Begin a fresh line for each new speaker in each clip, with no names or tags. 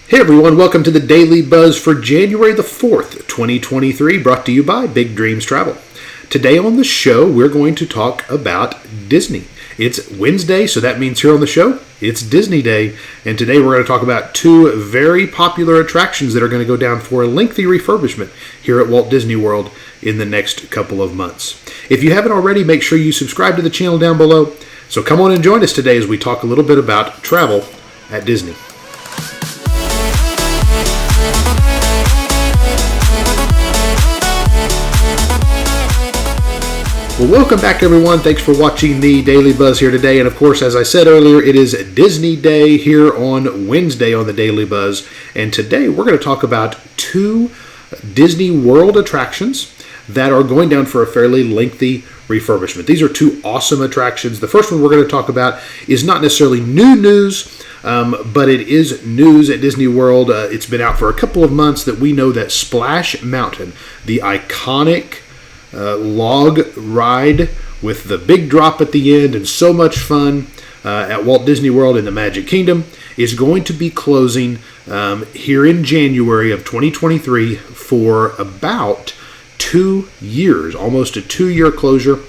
Hey everyone, welcome to the Daily Buzz for January the 4th, 2023, brought to you by Big Dreams Travel. Today on the show, we're going to talk about Disney. It's Wednesday, so that means here on the show, it's Disney Day, and today we're going to talk about two very popular attractions that are going to go down for a lengthy refurbishment here at Walt Disney World in the next couple of months. If you haven't already, make sure you subscribe to the channel down below. So come on and join us today as we talk a little bit about travel at Disney. Well, welcome back everyone. Thanks for watching the Daily Buzz here today. And of course, as I said earlier, it is Disney Day here on Wednesday on the Daily Buzz. And today we're going to talk about two Disney World attractions that are going down for a fairly lengthy refurbishment. These are two awesome attractions. The first one we're going to talk about is not necessarily new news, but it is news at Disney World. It's been out for a couple of months that we know that Splash Mountain, the iconic log ride with the big drop at the end and so much fun at Walt Disney World in the Magic Kingdom, is going to be closing here in January of 2023 for about 2 years, almost a 2-year closure.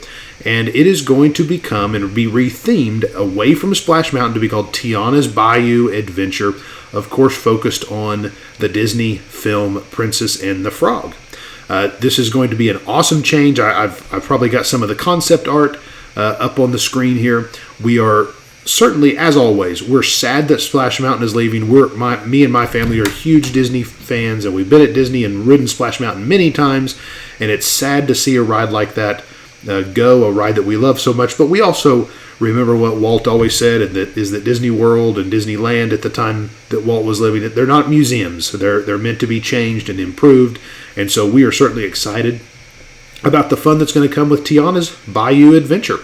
And it is going to become and be rethemed away from Splash Mountain to be called Tiana's Bayou Adventure, of course focused on the Disney film Princess and the Frog. This is going to be an awesome change. I've probably got some of the concept art up on the screen here. We are certainly, as always, we're sad that Splash Mountain is leaving. Me and my family are huge Disney fans, and we've been at Disney and ridden Splash Mountain many times, and it's sad to see a ride like that go, a ride that we love so much. But we also remember what Walt always said, and that is that Disney World and Disneyland at the time that Walt was living, they're not museums. They're meant to be changed and improved. And so we are certainly excited about the fun that's going to come with Tiana's Bayou Adventure.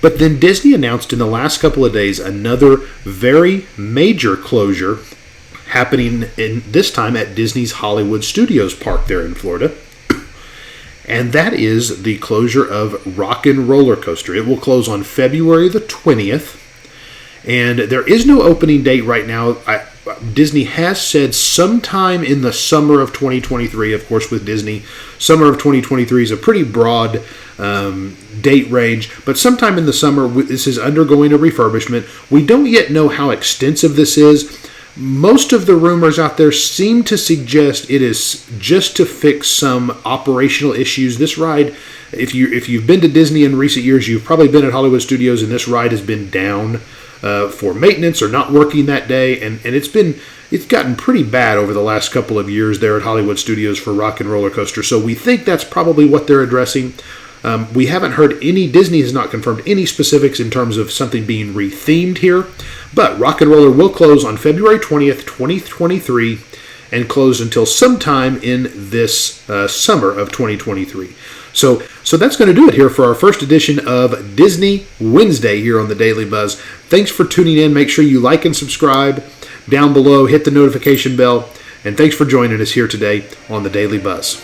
But then Disney announced in the last couple of days another very major closure happening in this time at Disney's Hollywood Studios Park there in Florida. And that is the closure of Rock and Roller Coaster. It will close on February the 20th. And there is no opening date right now. Disney has said sometime in the summer of 2023. Of course, with Disney, summer of 2023 is a pretty broad date range. But sometime in the summer, this is undergoing a refurbishment. We don't yet know how extensive this is. Most of the rumors out there seem to suggest it is just to fix some operational issues. This ride, if you've been to Disney in recent years, you've probably been at Hollywood Studios, and this ride has been down for maintenance or not working that day, and it's gotten pretty bad over the last couple of years there at Hollywood Studios for Rock and Roller Coaster. So we think that's probably what they're addressing. We haven't heard any, Disney has not confirmed any specifics in terms of something being rethemed here, but Rock and Roller will close on February 20th, 2023, and close until sometime in this summer of 2023. So that's going to do it here for our first edition of Disney Wednesday here on the Daily Buzz. Thanks for tuning in. Make sure you like and subscribe down below. Hit the notification bell. And thanks for joining us here today on the Daily Buzz.